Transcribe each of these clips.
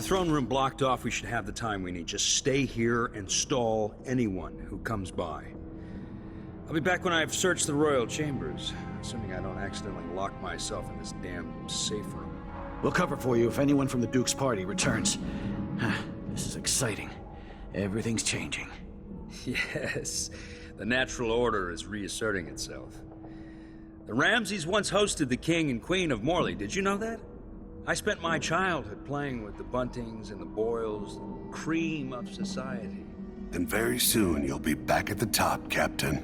throne room blocked off, we should have the time we need. Just stay here and stall anyone who comes by. I'll be back when I've searched the royal chambers, assuming I don't accidentally lock myself in this damn safe room. We'll cover for you if anyone from the Duke's party returns. This is exciting. Everything's changing. Yes, the natural order is reasserting itself. The Ramseys once hosted the king and queen of Morley. Did you know that? I spent my childhood playing with the Buntings and the Boyles, the cream of society. And very soon you'll be back at the top, Captain.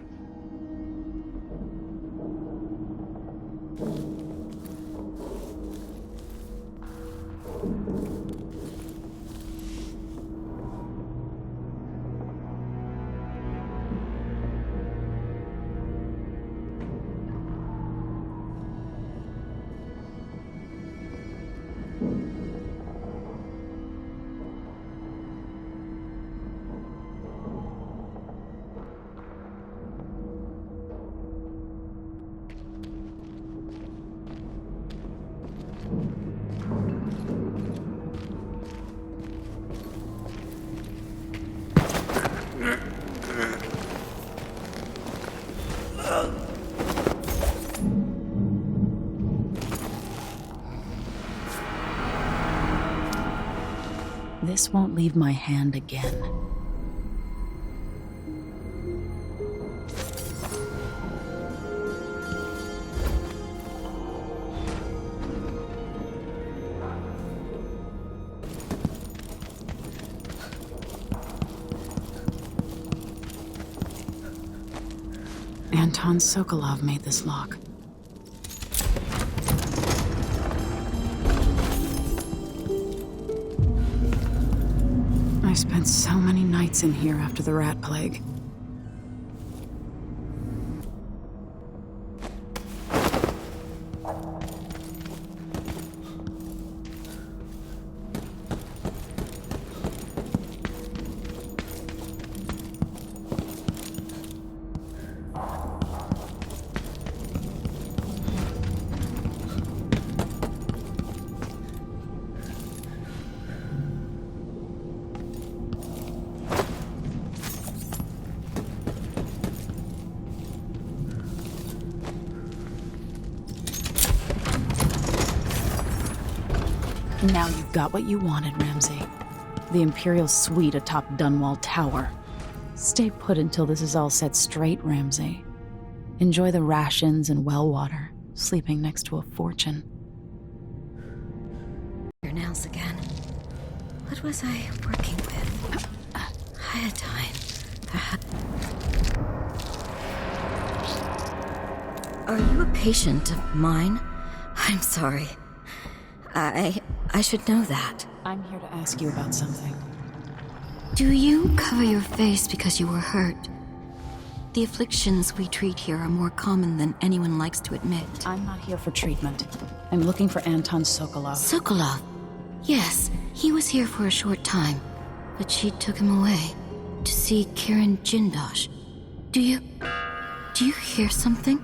This won't leave my hand again. Anton Sokolov made this lock. I spent so many nights in here after the rat plague. Now you've got what you wanted, Ramsey. The Imperial suite atop Dunwall Tower. Stay put until this is all set straight, Ramsey. Enjoy the rations and well water, sleeping next to a fortune. Your nails again. What was I working with? Iodine. Perhaps. Are you a patient of mine? I'm sorry. I should know that. I'm here to ask you about something. Do you cover your face because you were hurt? The afflictions we treat here are more common than anyone likes to admit. I'm not here for treatment. I'm looking for Anton Sokolov. Sokolov? Yes, he was here for a short time, but she took him away to see Kirin Jindosh. Do you hear something?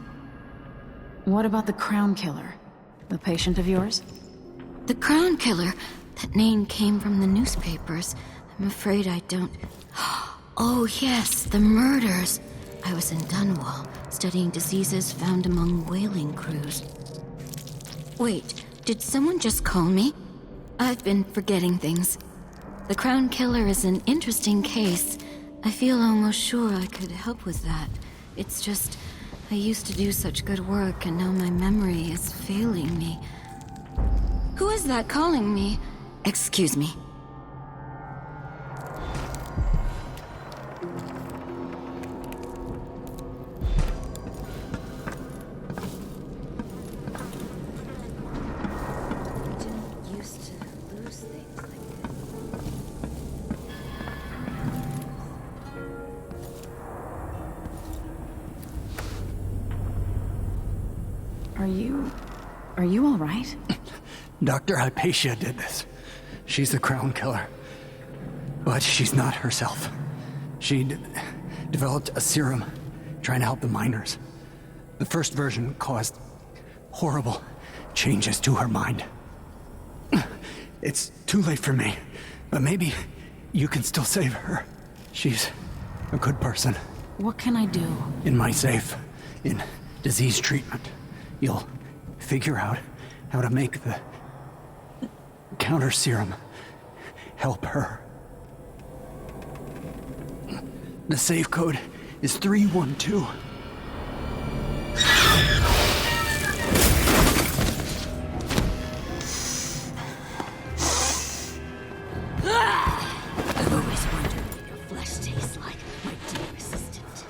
What about the Crown Killer? The patient of yours? The Crown Killer? That name came from the newspapers. I'm afraid I don't... Oh yes, the murders. I was in Dunwall, studying diseases found among whaling crews. Wait, did someone just call me? I've been forgetting things. The Crown Killer is an interesting case. I feel almost sure I could help with that. It's just, I used to do such good work and now my memory is failing me. Who is that calling me? Excuse me. Are you all right? Dr. Hypatia did this. She's the Crown Killer. But she's not herself. She developed a serum trying to help the miners. The first version caused horrible changes to her mind. It's too late for me, but maybe you can still save her. She's a good person. What can I do? In my safe, in disease treatment, you'll figure out how to make the counter serum help her. The safe code is 312. I've always wondered what your flesh tastes like, my dear assistant.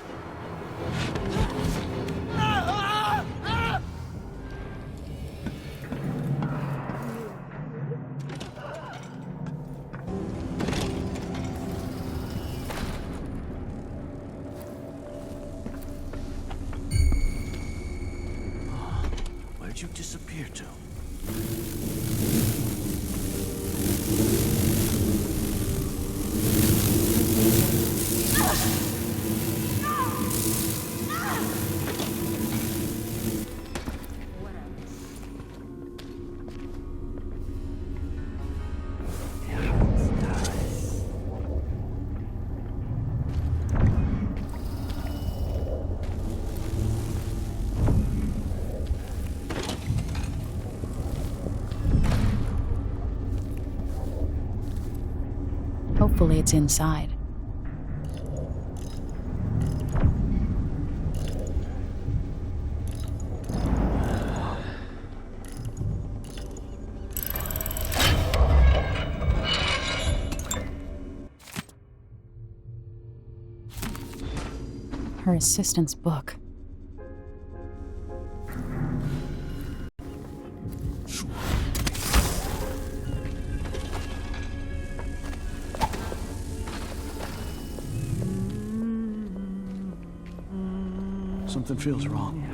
Where'd you disappear to? Hopefully it's inside. Her assistant's book. Something feels wrong.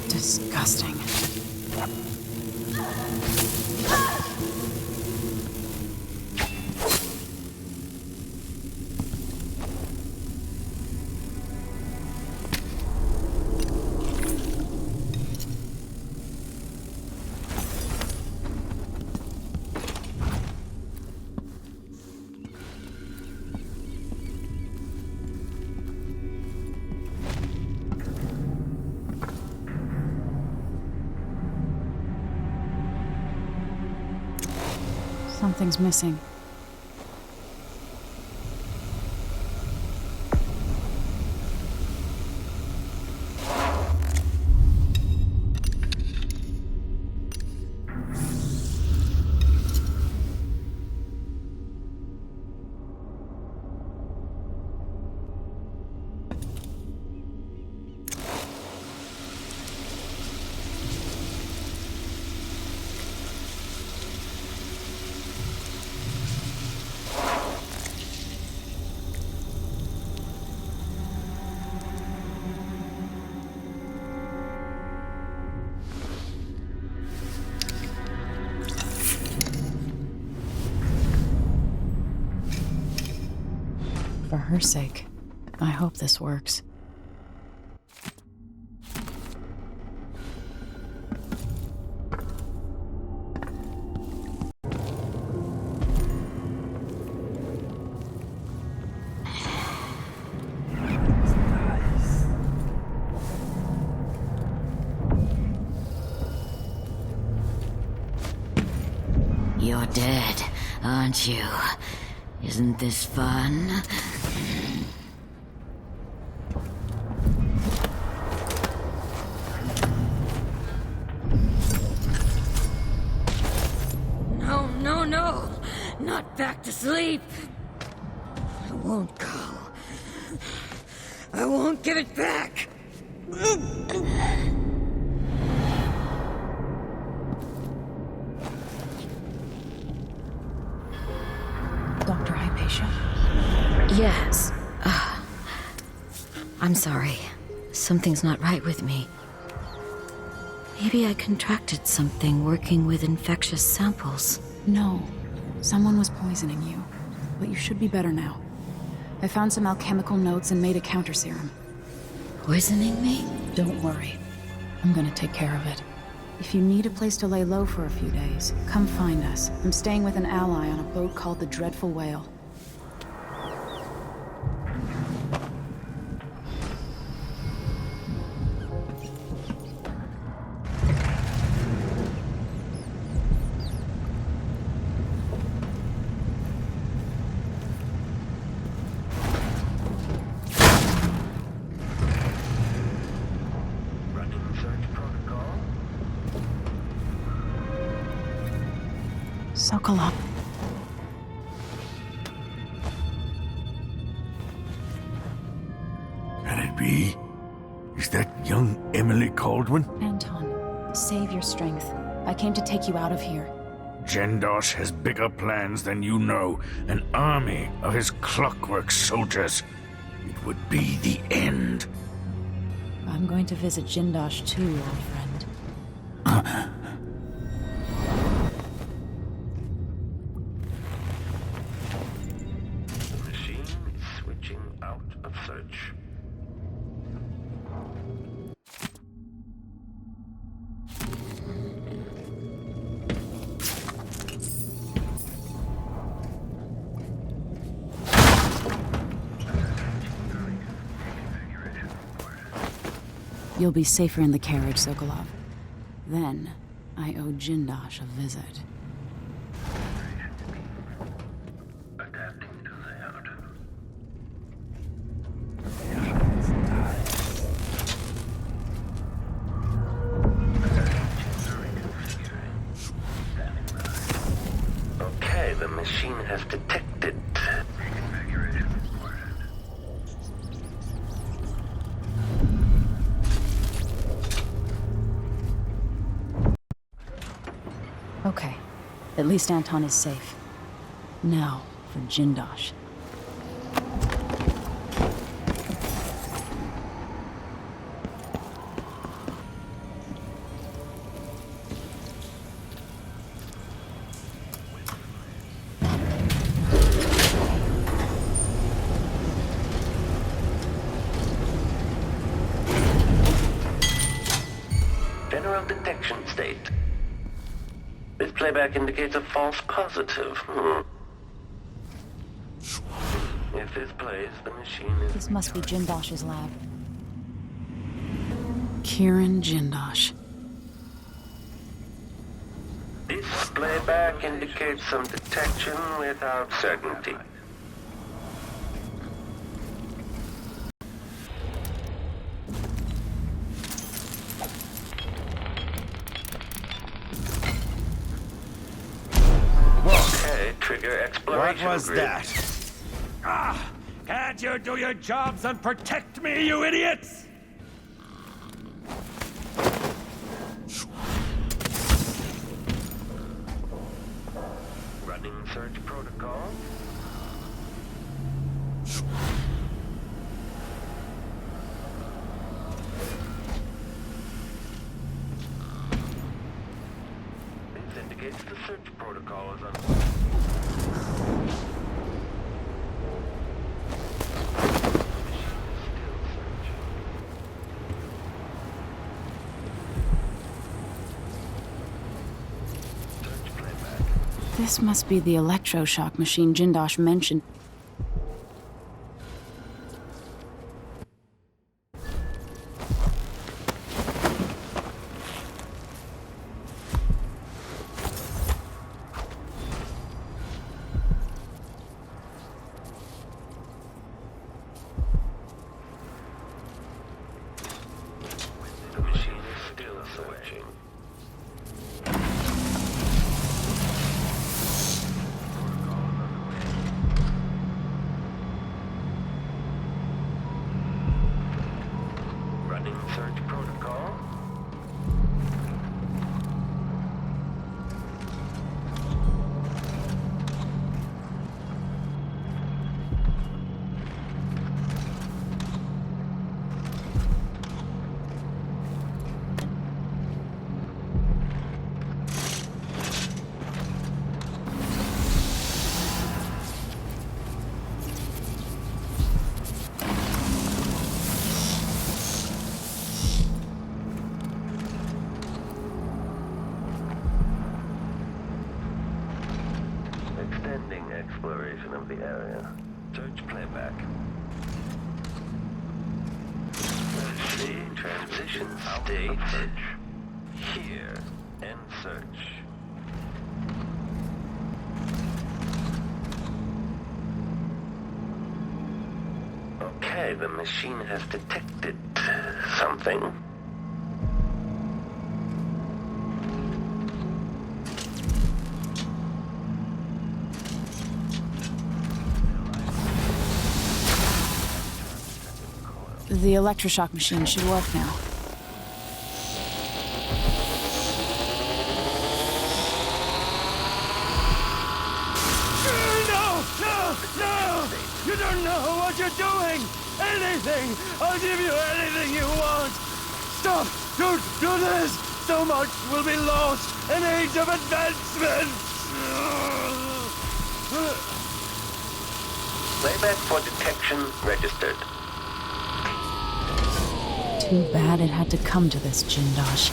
Disgusting. Something's missing. For her sake, I hope this works. dead, aren't you? Isn't this fun? No, no, no! Not back to sleep! I won't go. I won't give it back! Dr. Hypatia? Yes. I'm sorry. Something's not right with me. Maybe I contracted something working with infectious samples. No. Someone was poisoning you. But you should be better now. I found some alchemical notes and made a counter serum. Poisoning me? Don't worry. I'm gonna take care of it. If you need a place to lay low for a few days, come find us. I'm staying with an ally on a boat called the Dreadful Whale. Sokolov. Can it be? Is that young Emily Caldwin? Anton, save your strength. I came to take you out of here. Jendosh has bigger plans than you know. An army of his clockwork soldiers. It would be the end. I'm going to visit Jindosh too, old friend. The machine is switching out of search. You'll be safer in the carriage, Sokolov. Then, I owe Jindosh a visit. Adapting to layout. Okay, the machine has detected. Reconfiguration reported. Okay. At least Anton is safe. Now, for Jindosh. General detection state. This playback indicates a false positive. If this plays, the machine is... This must be Jindosh's lab. Kieran Jindosh. This playback indicates some detection without certainty. Okay, trigger exploration What was grid. that? Ah! Can't you do your jobs and protect me, you idiots? Running search protocol. This indicates the search protocol is on. This must be the electroshock machine Jindosh mentioned. section of the area. Search playback. Let's see. Transition state. Here. End search. Okay, the machine has detected something. The electroshock machine should work now. No! You don't know what you're doing! Anything! I'll give you anything you want! Stop! Don't do this! So much will be lost! An age of advancement! Playback for detection registered. Too bad it had to come to this, Jindosh.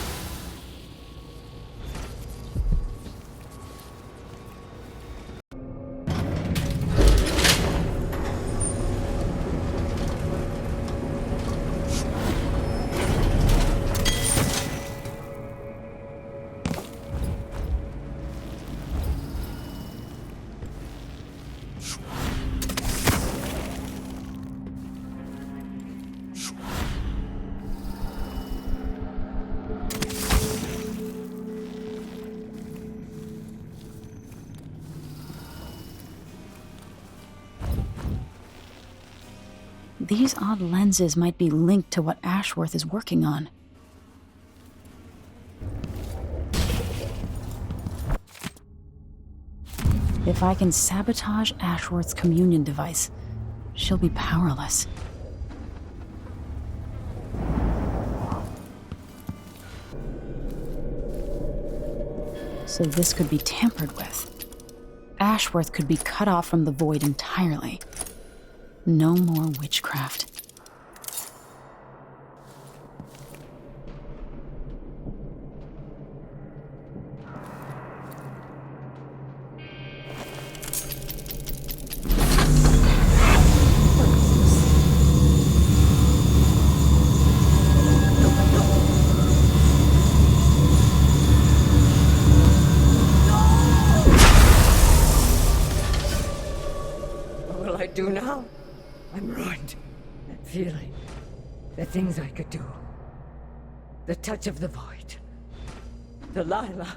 These odd lenses might be linked to what Ashworth is working on. If I can sabotage Ashworth's communion device, she'll be powerless. So this could be tampered with. Ashworth could be cut off from the void entirely. No more witchcraft. What will I do now? I'm ruined. That feeling. The things I could do. The touch of the void. Delilah.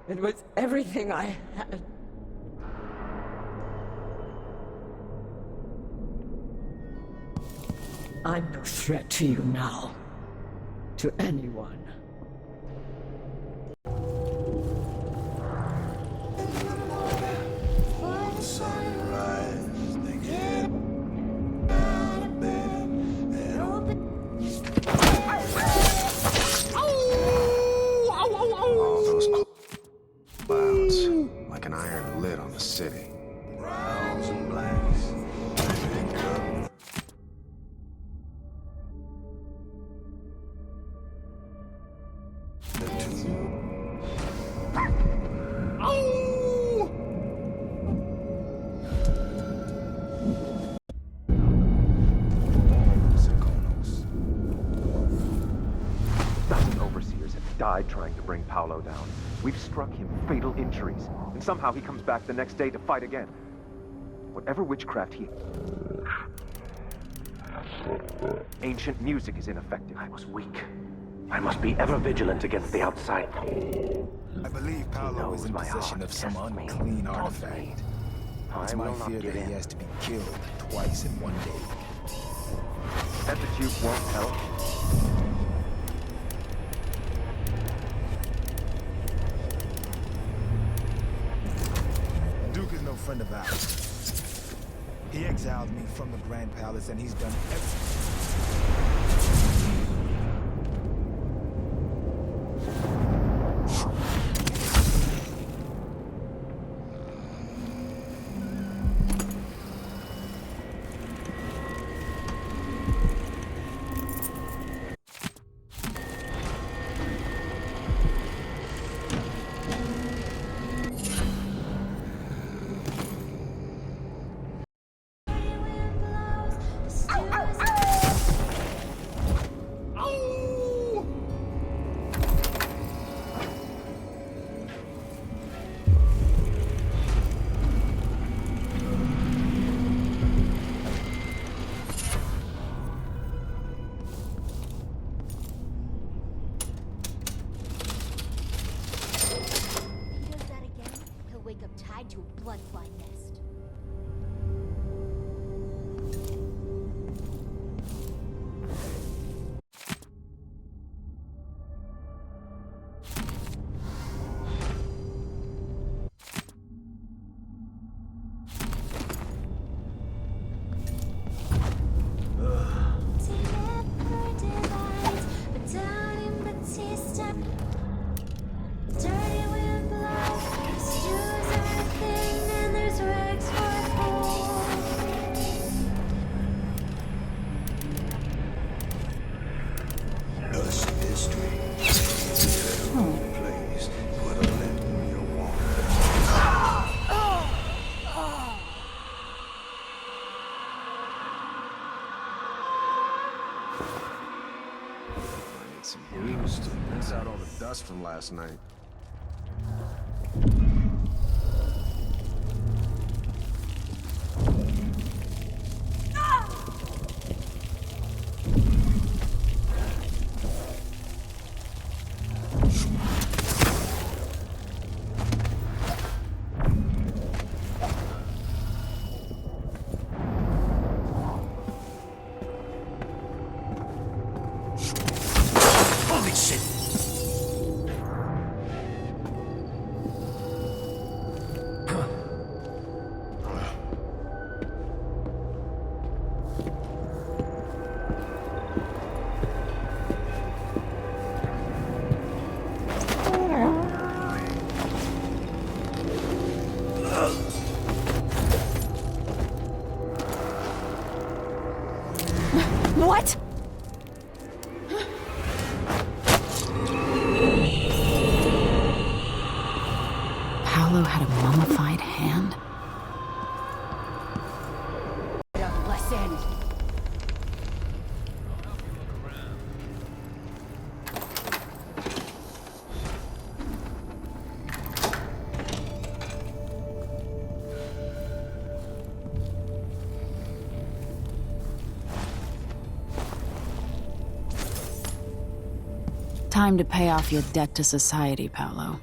It was everything I had. I'm no threat to you now. To anyone. Clouds, like an iron lid on the city. Browns and blacks. Pick up. Dozen overseers have died trying to bring Paolo down. We've struck him fatal injuries, and somehow he comes back the next day to fight again. Whatever witchcraft he... Ancient music is ineffective. I was weak. I must be ever vigilant against the outside. I believe Paolo is in possession of some unclean artifact. It's my fear that he has to be killed twice in one day. That the Duke won't help. Duke is no friend of ours. He exiled me from the Grand Palace, and he's done everything. some booze to rinse out all the dust from last night. What? Paolo had a mummified hand? Listen. Time to pay off your debt to society, Paolo.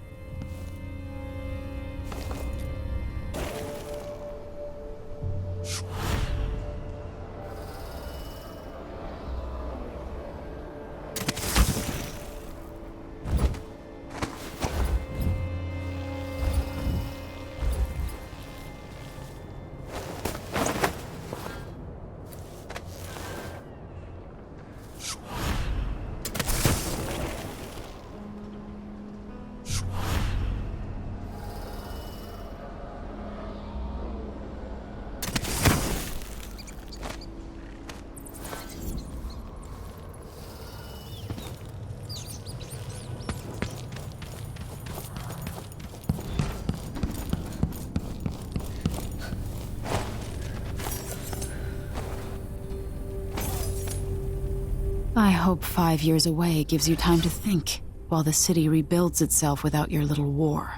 I hope 5 years away gives you time to think, while the city rebuilds itself without your little war.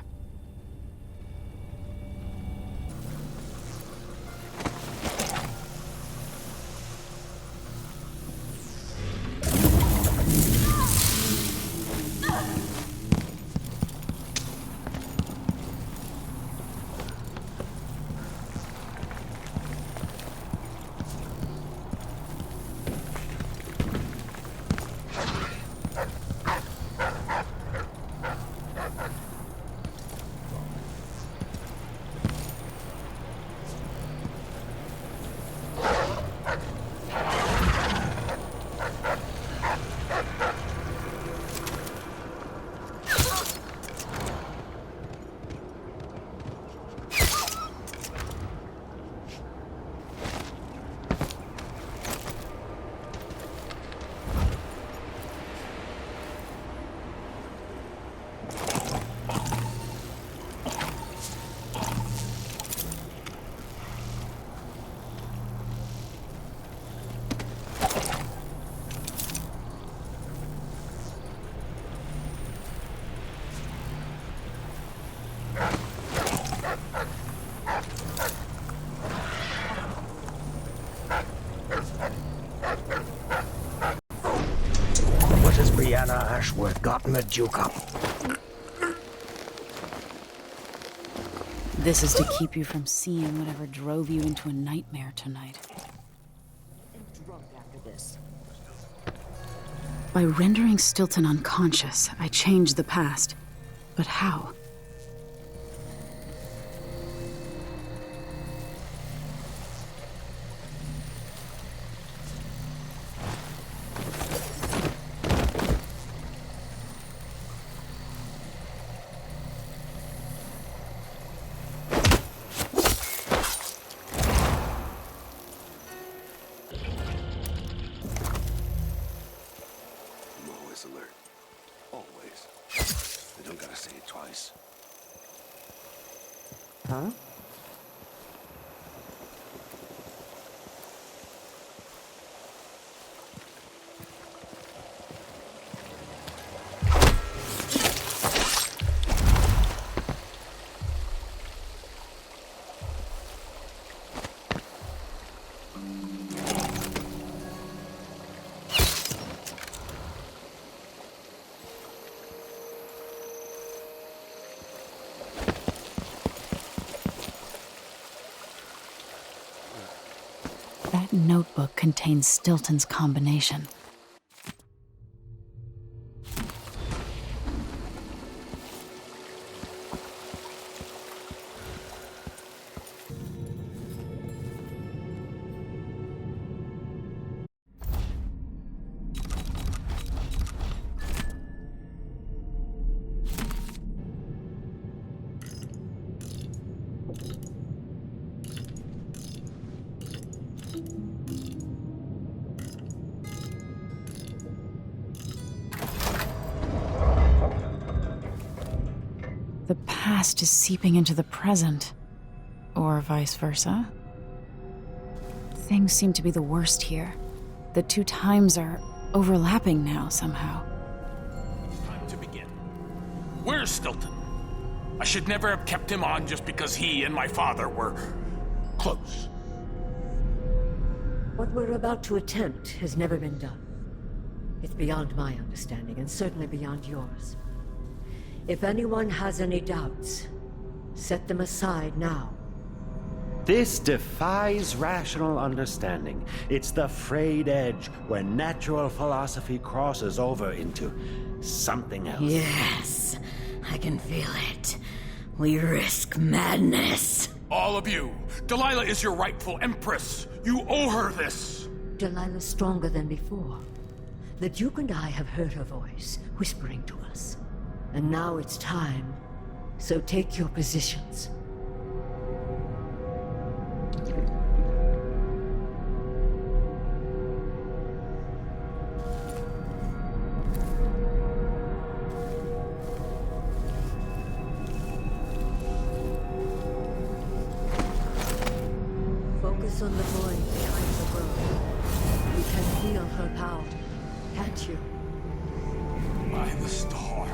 What has Brianna Ashworth gotten the Duke up? This is to keep you from seeing whatever drove you into a nightmare tonight. Drunk after this. By rendering Stilton unconscious, I changed the past. But how? Huh? That notebook contains Stilton's combination. The past is seeping into the present, or vice versa. Things seem to be the worst here. The two times are overlapping now, somehow. Time to begin. Where's Stilton? I should never have kept him on just because he and my father were close. What we're about to attempt has never been done. It's beyond my understanding, and certainly beyond yours. If anyone has any doubts, set them aside now. This defies rational understanding. It's the frayed edge where natural philosophy crosses over into something else. Yes, I can feel it. We risk madness. All of you, Delilah is your rightful empress. You owe her this. Delilah's stronger than before. The Duke and I have heard her voice, whispering to us. And now it's time. So take your positions. Focus on the void behind the world. You can feel her power, can't you? By the stars.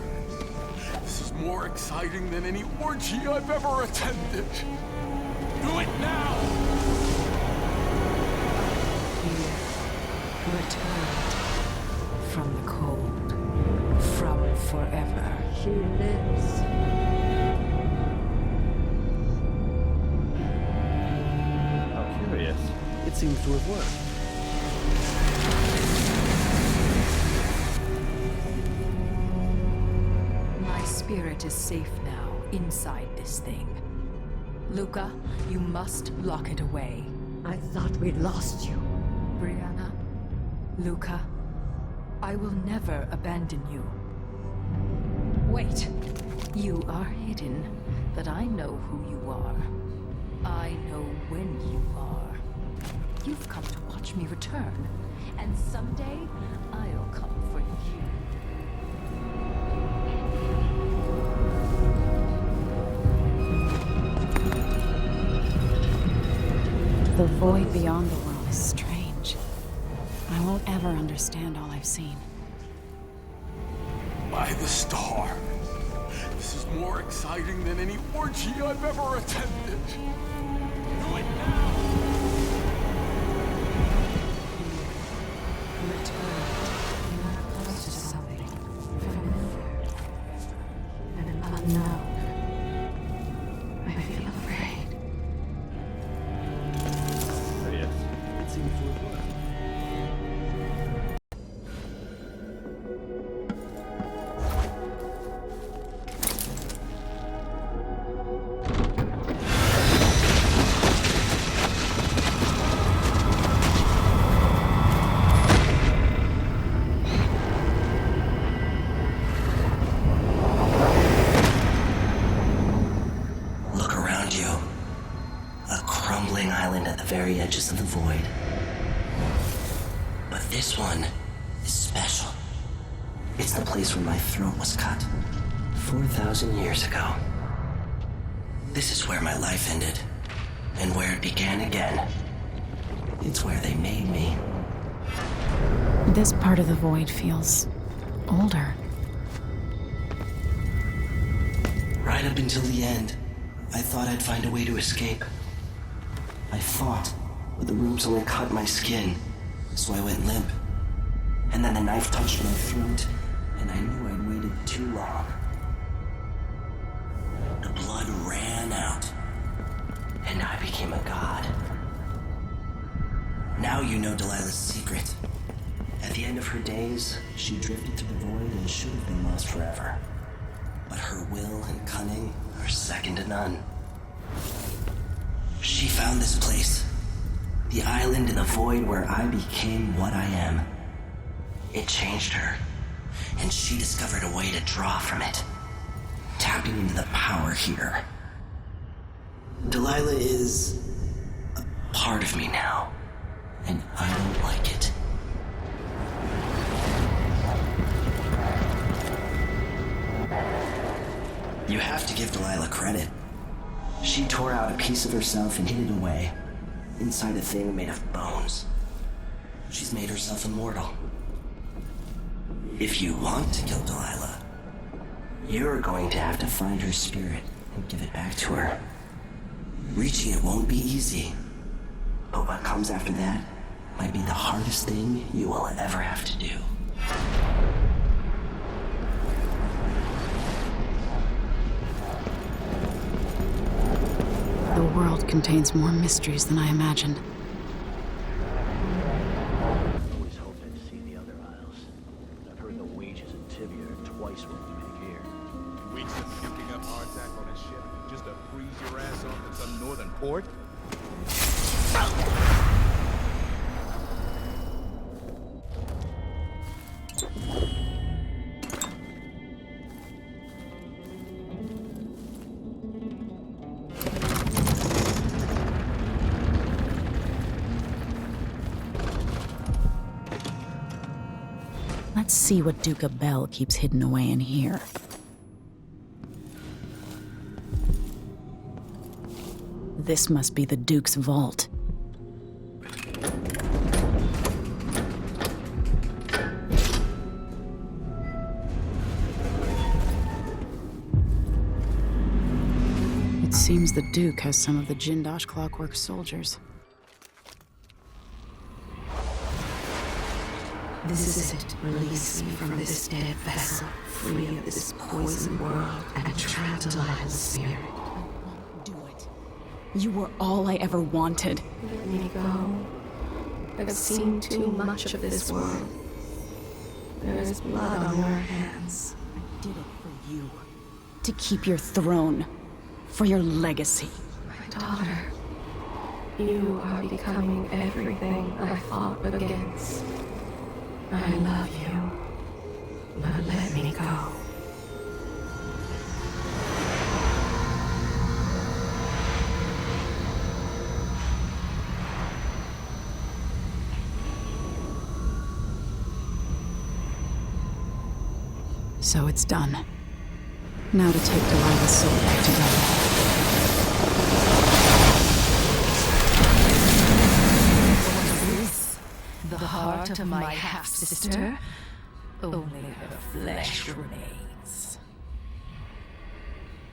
This is more exciting than any orgy I've ever attended. Do it now! Here, returned from the cold, from forever. She lives. How curious. It seems to have worked. Spirit is safe now, inside this thing. Luca, you must lock it away. I thought we'd lost you. Brianna, Luca, I will never abandon you. Wait, you are hidden, but I know who you are. I know when you are. You've come to watch me return, and someday I'll come for you. The void beyond the world is strange. I won't ever understand all I've seen. By the stars. This is more exciting than any orgy I've ever attended. Do it now! And now, I feel afraid. Yes, it seems to have worked. Very edges of the void. But this one is special. It's the place where my throat was cut 4,000 years ago. This is where my life ended, and where it began again. It's where they made me. This part of the void feels older. Right up until the end, I thought I'd find a way to escape. I fought, but the ropes only cut my skin, so I went limp. And then the knife touched my throat, and I knew I'd waited too long. The blood ran out, and I became a god. Now you know Delilah's secret. At the end of her days, she drifted through the void and should have been lost forever. But her will and cunning are second to none. She found this place. The island in the void where I became what I am. It changed her, and she discovered a way to draw from it, tapping into the power here. Delilah is a part of me now, and I don't like it. You have to give Delilah credit. She tore out a piece of herself and hid it away, inside a thing made of bones. She's made herself immortal. If you want to kill Delilah, you're going to have to find her spirit and give it back to her. Reaching it won't be easy, but what comes after that might be the hardest thing you will ever have to do. The world contains more mysteries than I imagined. Always hoped I'd see the other isles. I've heard the wages in Tibia are twice what we make here. Weeks of picking up hardtack on a ship just to freeze your ass off in some northern port? Let's see what Duke Abel keeps hidden away in here. This must be the Duke's vault. It seems the Duke has some of the Jindosh Clockwork soldiers. This is it. Release me from this dead vessel, free of this poison world, and trap Delilah's spirit. Do it. You were all I ever wanted. Let me go. I've seen too much of this world. There is blood on your hands. I did it for you. To keep your throne. For your legacy. My daughter, you are becoming everything I fought against. I love you, but let me go. So it's done. Now to take Delilah's soul back to God. The heart of my half-sister? Only her flesh remains.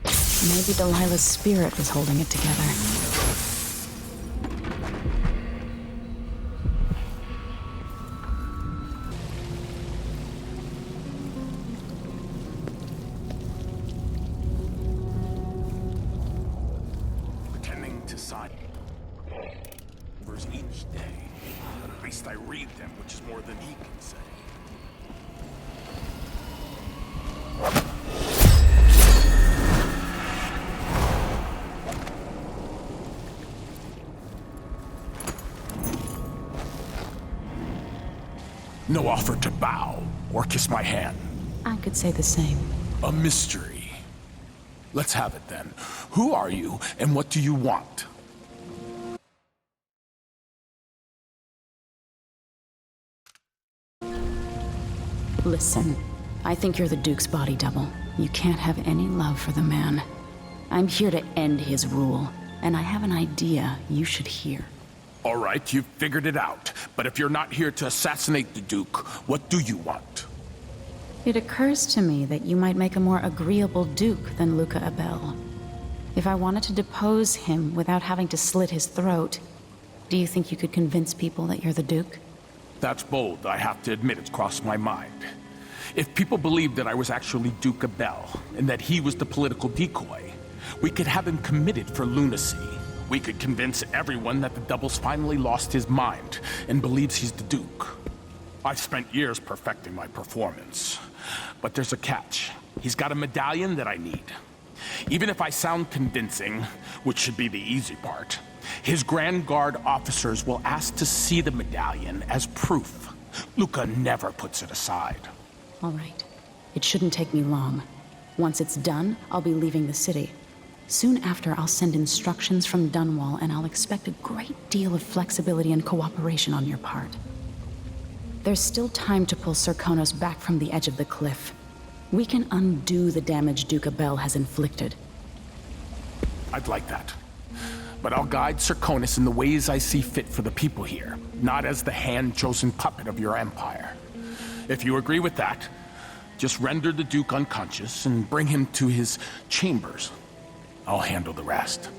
Maybe Delilah's spirit was holding it together. Pretending to sign each day. At least I read them, which is more than he can say. No offer to bow or kiss my hand. I could say the same. A mystery. Let's have it then. Who are you and what do you want? Listen, I think you're the Duke's body double. You can't have any love for the man. I'm here to end his rule, and I have an idea you should hear. All right, you've figured it out. But if you're not here to assassinate the Duke, what do you want? It occurs to me that you might make a more agreeable Duke than Luca Abel. If I wanted to depose him without having to slit his throat, do you think you could convince people that you're the Duke? That's bold. I have to admit it's crossed my mind. If people believed that I was actually Duke Abel, and that he was the political decoy, we could have him committed for lunacy. We could convince everyone that the Double's finally lost his mind and believes he's the Duke. I've spent years perfecting my performance. But there's a catch. He's got a medallion that I need. Even if I sound convincing, which should be the easy part, his Grand Guard officers will ask to see the medallion as proof. Luca never puts it aside. All right. It shouldn't take me long. Once it's done, I'll be leaving the city. Soon after, I'll send instructions from Dunwall, and I'll expect a great deal of flexibility and cooperation on your part. There's still time to pull Serkonos back from the edge of the cliff. We can undo the damage Duke Abel has inflicted. I'd like that. But I'll guide Serkonos in the ways I see fit for the people here, not as the hand-chosen puppet of your empire. If you agree with that, just render the Duke unconscious and bring him to his chambers. I'll handle the rest.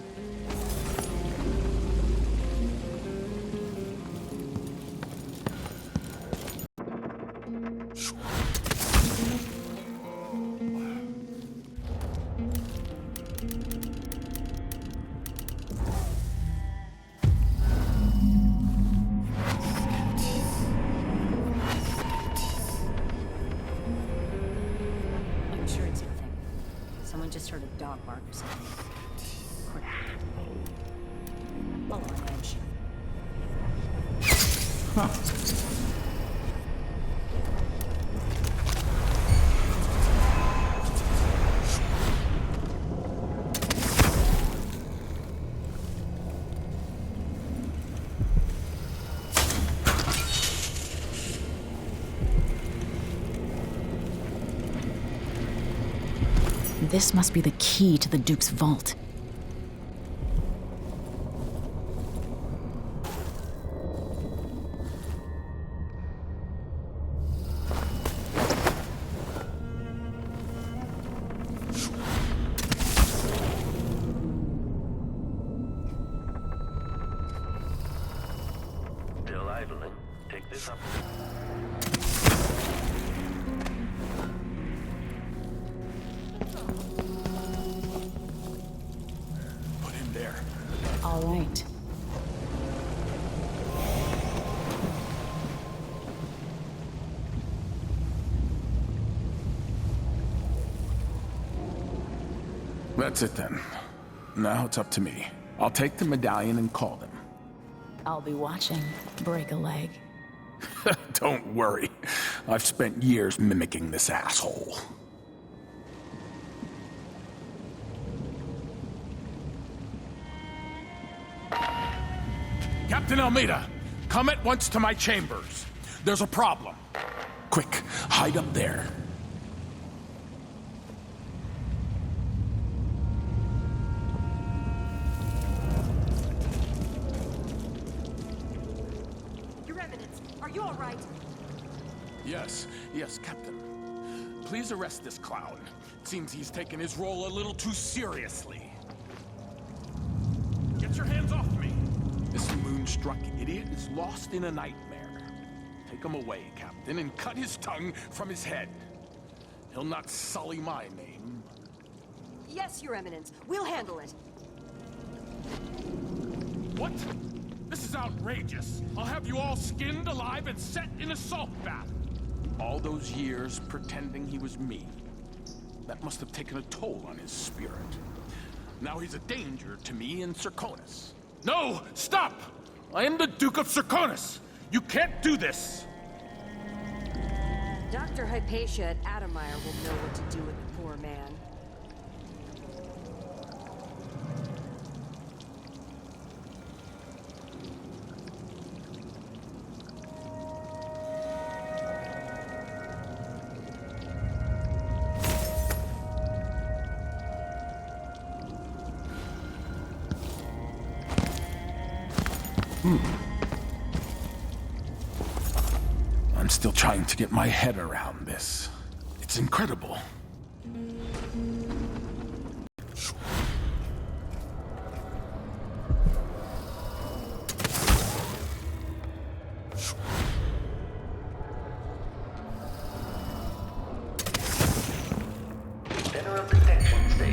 Just heard a dog bark or something. Follow my edge. This must be the key to the Duke's vault. Still idling. Take this up. All right. That's it then. Now it's up to me. I'll take the medallion and call them. I'll be watching. Break a leg. Don't worry. I've spent years mimicking this asshole. Captain Almeida, come at once to my chambers. There's a problem. Quick, hide up there. Your Eminence, are you all right? Yes, Captain. Please arrest this clown. It seems he's taken his role a little too seriously. Get your hands off me! This moonstruck idiot is lost in a nightmare. Take him away, Captain, and cut his tongue from his head. He'll not sully my name. Yes, Your Eminence. We'll handle it. What? This is outrageous. I'll have you all skinned alive and set in a salt bath. All those years pretending he was me. That must have taken a toll on his spirit. Now he's a danger to me and Serkonos. No! Stop! I am the Duke of Serkonos! You can't do this! Dr. Hypatia at Adamire will know what to do with the poor man. I'm still trying to get my head around this. It's incredible.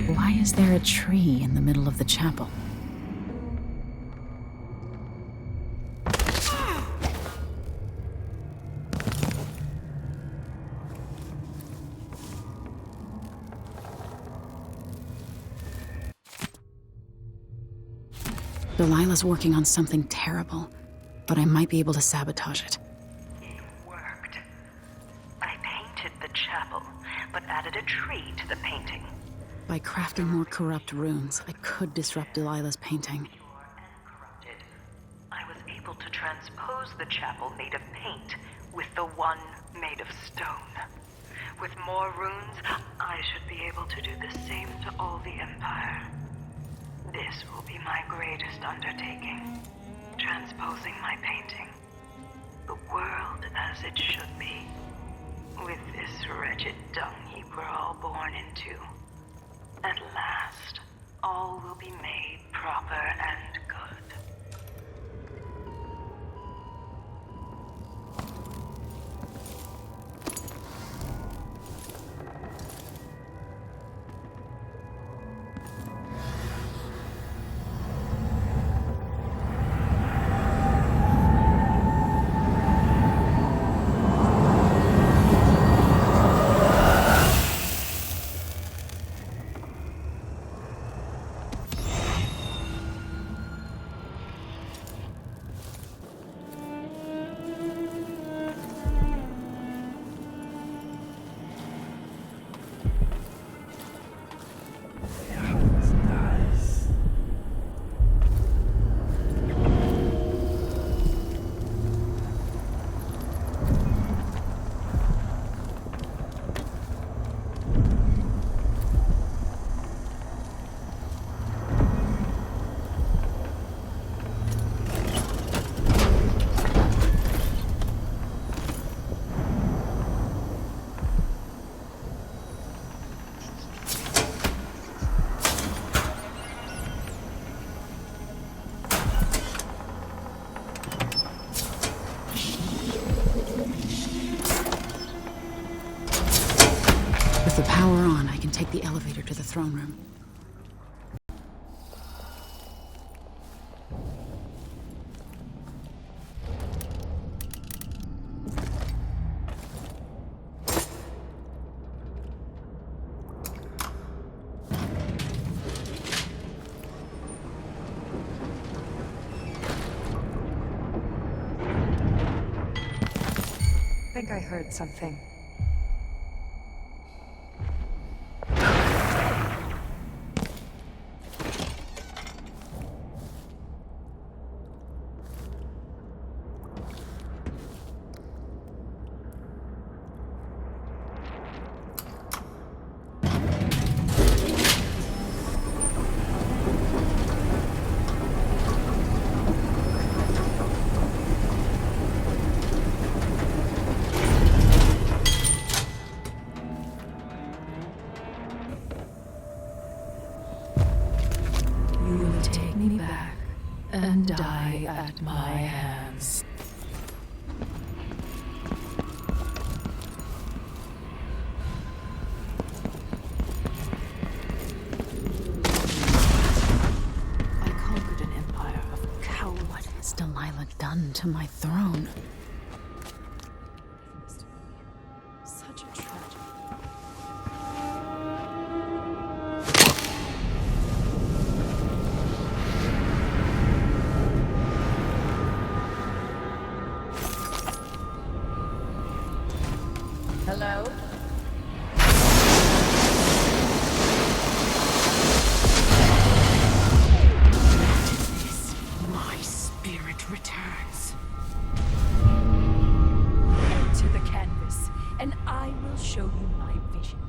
Why is there a tree in the middle of the chapel? Delilah's working on something terrible, but I might be able to sabotage it. It worked. I painted the chapel, but added a tree to the painting. By crafting more corrupt runes, I could disrupt Delilah's painting. I was able to transpose the chapel made of paint with the one made of stone. With more runes, I should be able to do the same to all the Empire. This will be my greatest undertaking, transposing my painting. The world as it should be, with this wretched dung heap we're all born into. At last, all will be made proper and good. With the power on, I can take the elevator to the throne room. I think I heard something. And die at my hands. I conquered an empire of cowards. What has Delilah done to my throne? Such a tragedy. Hello? My spirit returns. Enter the canvas, and I will show you my vision.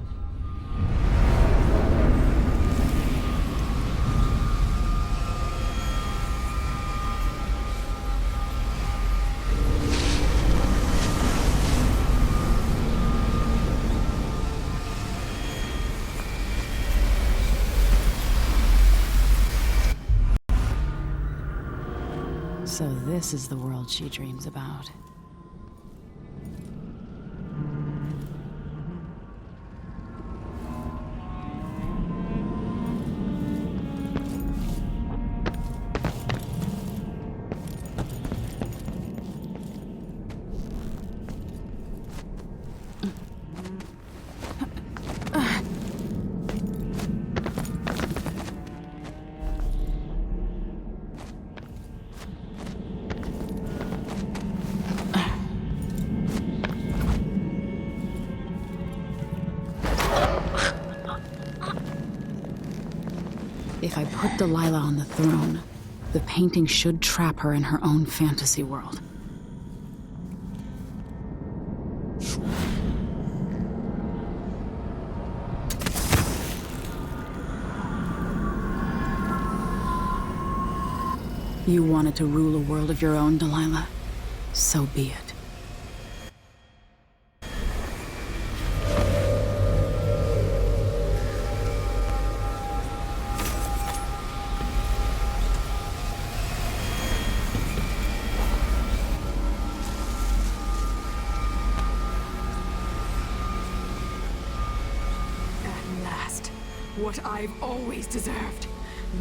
So this is the world she dreams about. If I put Delilah on the throne, the painting should trap her in her own fantasy world. You wanted to rule a world of your own, Delilah. So be it. At last, what I've always deserved.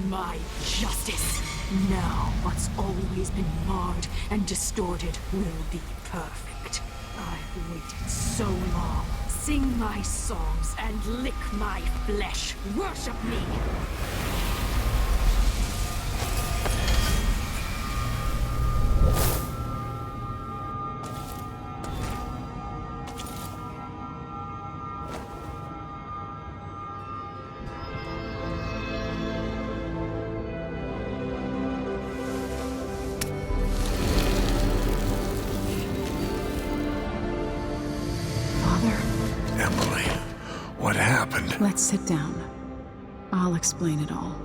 My justice. Now what's always been marred and distorted will be perfect. I've waited so long. Sing my songs and lick my flesh. Worship me! Emily, what happened? Let's sit down. I'll explain it all.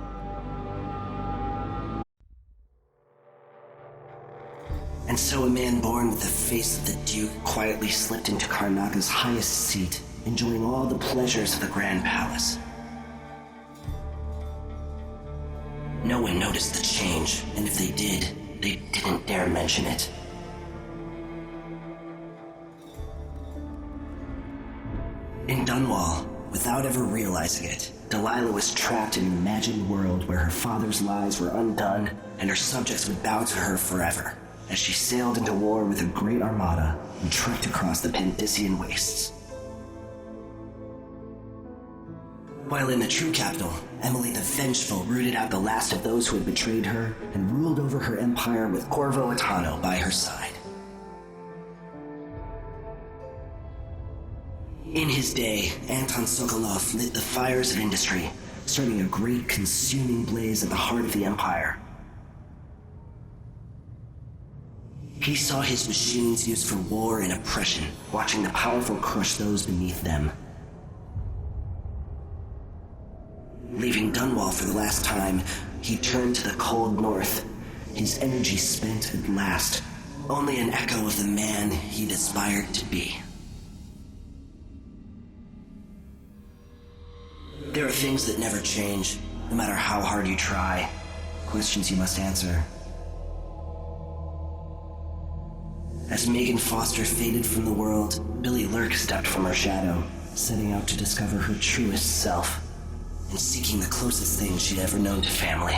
And so a man born with the face of the Duke quietly slipped into Karnaga's highest seat, enjoying all the pleasures of the Grand Palace. No one noticed the change, and if they did, they didn't dare mention it. In Dunwall, without ever realizing it, Delilah was trapped in an imagined world where her father's lies were undone and her subjects would bow to her forever, as she sailed into war with a great armada and trekked across the Pandician wastes. While in the true capital, Emily the Vengeful rooted out the last of those who had betrayed her and ruled over her empire with Corvoattano by her side. In his day, Anton Sokolov lit the fires of industry, starting a great consuming blaze at the heart of the empire. He saw his machines used for war and oppression, watching the powerful crush those beneath them. Leaving Dunwall for the last time, he turned to the cold north, his energy spent at last, only an echo of the man he'd aspired to be. There are things that never change, no matter how hard you try. Questions you must answer. As Megan Foster faded from the world, Billy Lurk stepped from her shadow, setting out to discover her truest self, and seeking the closest thing she'd ever known to family.